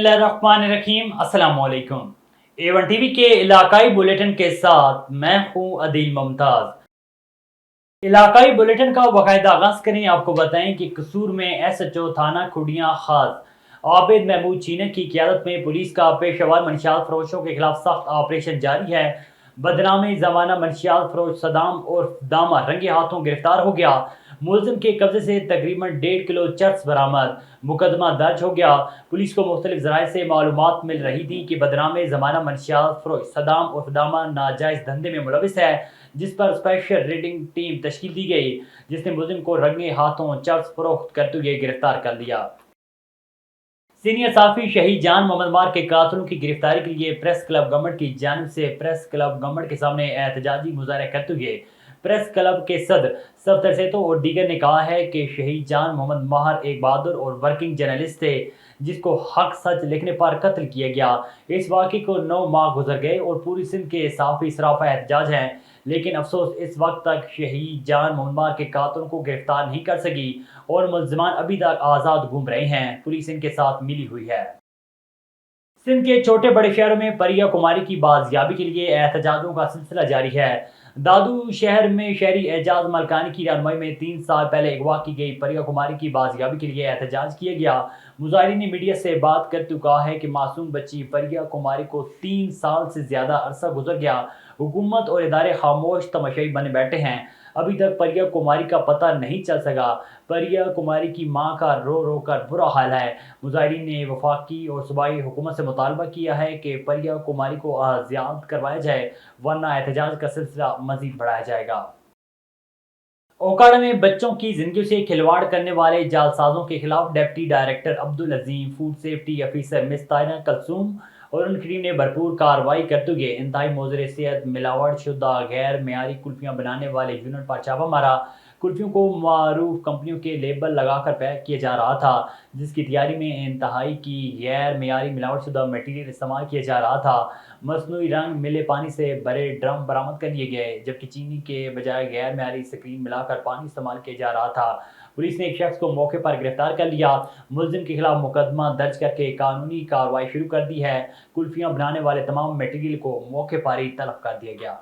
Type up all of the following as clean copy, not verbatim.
बिस्मिल्लाहिर्रहमानिर्रहीम। अस्सलाम वालेकुम। A1 टीवी के इलाकाई बुलेटिन के साथ मैं हूं अदील मुमताज। इलाकाई बुलेटिन का बाकायदा आगाज करें। आपको बताएं कि कसूर में SHO थाना खुडियां खास आबिद महमूद चीनक की क़यादत में पुलिस का पेशेवर मंशियात फरोशों के खिलाफ सख्त ऑपरेशन जारी है। बदनामी जमाना मंशियात फरोश सदाम और दामा रंगे हाथों गिरफ्तार हो गया। मुलजिम के कब्जे से तकरीबन 1.5 किलो चर्स बरामद। मुकदमा दर्ज हो गया। पुलिस को मुख्तलिफ ज़राए से मालूमात मिल रही थी कि बदनाम ज़माना मंशियात फरोश सदाम और दामा नाजायज़ धंधे में मुलविस है, जिस पर स्पेशल रेडिंग टीम तश्कील दी गई, जिसने मुलजिम को रंगे हाथों चर्स फरोख्त करते हुए गिरफ्तार कर लिया। सीनियर साफी शहीद जान मोहम्मद मार के कातिलों की गिरफ्तारी के लिए प्रेस क्लब गवर्नमेंट की जानिब से प्रेस क्लब गवर्नमेंट के सामने एहतजाजी मुजाहरा करते हुए प्रेस क्लब के सदर सफ्तर सेतो और दीगर ने कहा है कि शहीद जान मोहम्मद माहर एक बहादुर और वर्किंग जर्नलिस्ट थे, जिसको हक सच लिखने पर कत्ल किया गया। इस वाक़े को 9 माह गुजर गए और पूरी सिंध के साफी सराफा एहतजाज हैं, लेकिन अफसोस इस वक्त तक शहीद जान मोहम्मद मार के कातिलों को गिरफ्तार नहीं कर सकी और मुल्ज़िमान अभी तक आज़ाद घूम रहे हैं। पुलिस इनके साथ मिली हुई है। सिंध के छोटे बड़े शहरों में परिया कुमारी की बाजियाबी के लिए एहतजाजों का सिलसिला जारी है। दादू शहर में शहरी एजाज मलकानी की रहनुमाई में 3 साल पहले अगवा की गई परिया कुमारी की बाजियाबी के लिए एहतजाज किया गया। मुजाहिरीन ने मीडिया से बात करते हुए कहा है कि मासूम बच्ची परिया कुमारी को 3 साल से ज़्यादा अरसा गुजर गया। हुकूमत और इदारे खामोश तमाशाई बने बैठे हैं। अभी तक परिया कुमारी का पता नहीं चल सका। परिया कुमारी की मां का रो रो कर बुरा हाल है। मुजाहिरीन ने वफाकी और सूबाई हुकूमत से मुतालबा किया है कि परिया कुमारी को आज़ाद करवाया जाए, वरना एहतजाज का सिलसिला मजीद बढ़ाया जाएगा। ओकाड़ा में बच्चों की जिंदगी से खिलवाड़ करने वाले जालसाजों के खिलाफ डिप्टी डायरेक्टर अब्दुल अजीम, फूड सेफ्टी ऑफिसर मिस्ताना कलसूम और उनकी टीम ने भरपूर कार्रवाई करते हुए इंतहाई मोज़र सेहत मिलावट शुदा गैर मेयारी कुल्फियाँ बनाने वाले यूनिट पर छापा मारा। कुल्फियों को मारूफ कंपनियों के लेबल लगाकर पैक किया जा रहा था, जिसकी तैयारी में इंतहाई की गैर मेयारी मिलावट शुदा मटीरियल इस्तेमाल किया जा रहा था। मसनूई रंग मिले पानी से भरे ड्रम बरामद कर लिए गए, जबकि चीनी के बजाय गैर मेयारी स्क्रीन मिलाकर पानी इस्तेमाल किया जा रहा था। पुलिस ने एक शख्स को मौके पर गिरफ्तार कर लिया। मुलजिम के खिलाफ मुकदमा दर्ज करके कानूनी कार्रवाई शुरू कर दी है। कुल्फियां बनाने वाले तमाम मटेरियल को मौके पर ही तलब कर दिया गया।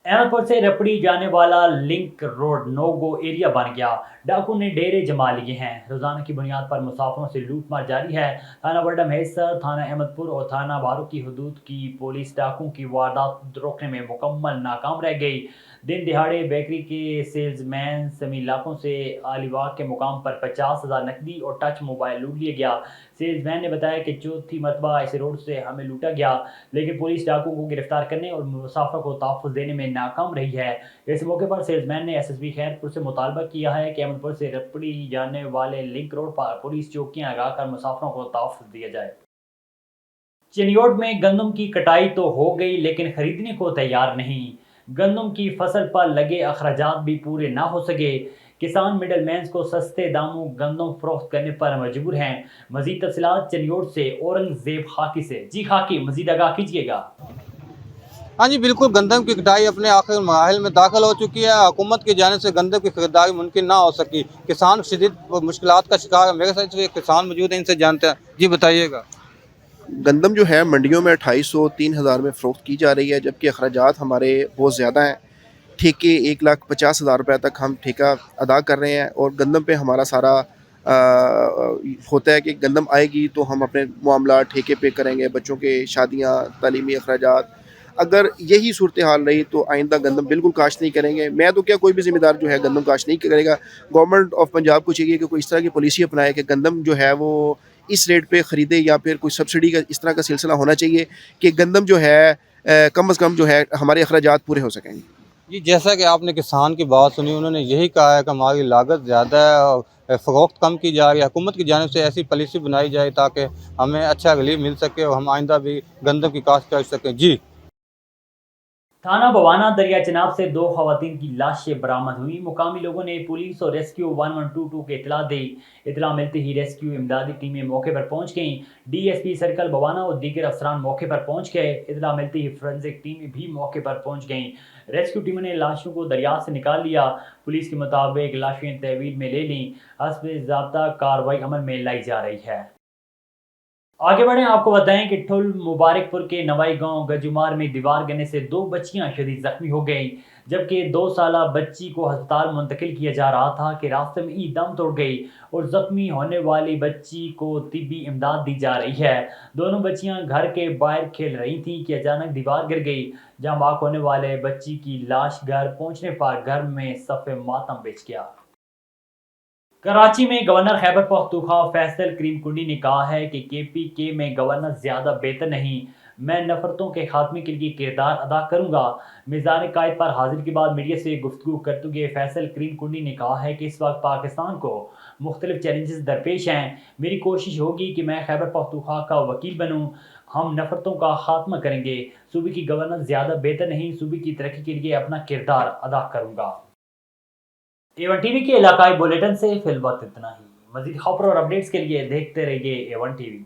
अहमदपुर से रपड़ी जाने वाला link road no go area बन गया। डाकू ने डेरे जमा लिए हैं। रोजाना की बुनियाद पर मुसाफिरों से लूटमार जारी है। थाना वड्डा महेसर, थाना अहमदपुर और थाना बारू की हदूद की पुलिस डाकू की वारदात रोकने में मुकम्मल नाकाम रह गई। दिन दिहाड़े बेकरी के सेल्समैन समी इलाकों से अलीबाग के मुकाम पर 50,000 नकदी और टच मोबाइल लूट लिया गया। सेल्समैन ने बताया कि चौथी मरतबा इस रोड से हमें लूटा गया, लेकिन पुलिस डाकू को गिरफ्तार करने और मुसाफिर को तहफ़्फ़ुज़ देने में नाकाम रही है। इस मौके पर सेल्समैन ने SSB खैरपुर से मुतालबा किया है कि अहमदपुर से रपड़ी जाने वाले लिंक रोड पर पुलिस चौकियां लगाकर मुसाफिरों को तहफ़्फ़ुज़ दिया जाए। चिनियोट में गंदम की कटाई तो हो गई, लेकिन खरीदने को तैयार नहीं। गंदम की फसल पर लगे अखराजात भी पूरे ना हो सके। किसान मिडल मैन को सस्ते दामों गंदम फरोख्त करने पर मजबूर हैं। मजीद तफसीलात चिनियोट से औरंगजेब खाकी से। जी खाकी, मजीद आगाह कीजिएगा। हाँ जी, बिल्कुल गंदम की कटाई अपने आखिरी मराहिल में दाखिल हो चुकी है। हुकूमत की जानिब से गंदम की खरीदारी मुमकिन ना हो सकी। किसान शदीद मुश्किलात का शिकार है। मेरे साथ एक किसान मौजूद है, इनसे जानते हैं। जी बताइएगा। गंदम जो है मंडियों में 2,500-3,000 में फ़रोख्त की जा रही है, जबकि अखराजात हमारे बहुत ज़्यादा हैं। ठेके 1,50,000 रुपये तक हम ठेका अदा कर रहे हैं और गंदम पे हमारा सारा होता है कि गंदम आएगी तो हम अपने मामला ठेके पे करेंगे, बच्चों के शादियाँ, तालीमी अखराजात। अगर यही सूरत हाल रही तो आइंदा गंदम बिल्कुल काश्त नहीं करेंगे। मैं तो क्या, कोई भी ज़िम्मेदार जो है गंदम काश्त नहीं करेगा। गवर्नमेंट ऑफ पंजाब को चाहिए कि कोई इस तरह की पॉलिसी अपनाए कि गंदम जो है वो इस रेट पे ख़रीदे, या फिर कोई सब्सिडी का इस तरह का सिलसिला होना चाहिए कि गंदम जो है कम से कम जो है हमारे अखराजात पूरे हो सकेंगे। जी, जैसा कि आपने किसान की बात सुनी, उन्होंने यही कहा है कि हमारी लागत ज़्यादा है और फ़रोख्त कम की जा रही है। हुकूमत की जानिब से ऐसी पॉलिसी बनाई जाए ताकि हमें अच्छा रिलीफ मिल सके और हम आइंदा भी गंदम की काश्त कर सकें। जी। थाना बवाना दरिया चिनाब से 2 खवातीन की लाशें बरामद हुई। मुकामी लोगों ने पुलिस और रेस्क्यू 1122 को इतला दी। इतला मिलते ही रेस्क्यू इमदादी टीमें मौके पर पहुंच गईं। DSP सर्कल बवाना और दीगर अफसरान मौके पर पहुंच गए। इतला मिलते ही फोरेंसिक टीमें भी मौके पर पहुंच गईं। रेस्क्यू टीमों ने लाशों को दरिया से निकाल लिया। पुलिस के मुताबिक लाशें तहवील में ले लीं। हस्ब ज़ाब्ता कार्रवाई अमल में लाई जा रही है। आगे बढ़े, आपको बताएं कि ठुल मुबारकपुर के नवाई गांव गजुमार में दीवार गिरने से 2 बच्चियां शदीद जख्मी हो गईं, जबकि 2 साला बच्ची को अस्पताल मुंतकिल किया जा रहा था कि रास्ते में ही दम तोड़ गई और जख्मी होने वाली बच्ची को तिब्बी इमदाद दी जा रही है। दोनों बच्चियां घर के बाहर खेल रही थीं कि अचानक दीवार गिर गई, जहां बाक होने वाले बच्ची की लाश घर पहुंचने पर घर में सफ़े मातम बिछ गया। कराची में गवर्नर खैबर पख्तूनख्वा फैसल करीम कुंडी ने कहा है कि KPK में गवर्नर ज़्यादा बेहतर नहीं, मैं नफरतों के खात्मे के लिए किरदार अदा करूंगा। मीज़ान कायद पर हाजिर के बाद मीडिया से गुफ्तगू करते हुए फैसल करीम कुंडी ने कहा है कि इस वक्त पाकिस्तान को मुख्तलिफ चैलेंजेस दरपेश हैं। मेरी कोशिश होगी कि मैं खैबर पख्तूनख्वा का वकील बनूँ। हम नफरतों का खात्मा करेंगे। सूबे की गवर्नर ज़्यादा बेहतर नहीं, सूबे की तरक्की के लिए अपना किरदार अदा करूंगा। A1 टीवी के इलाकाई बुलेटिन से फिलहाल इतना ही। मज़ीद खबर और अपडेट्स के लिए देखते रहिए A1 टीवी।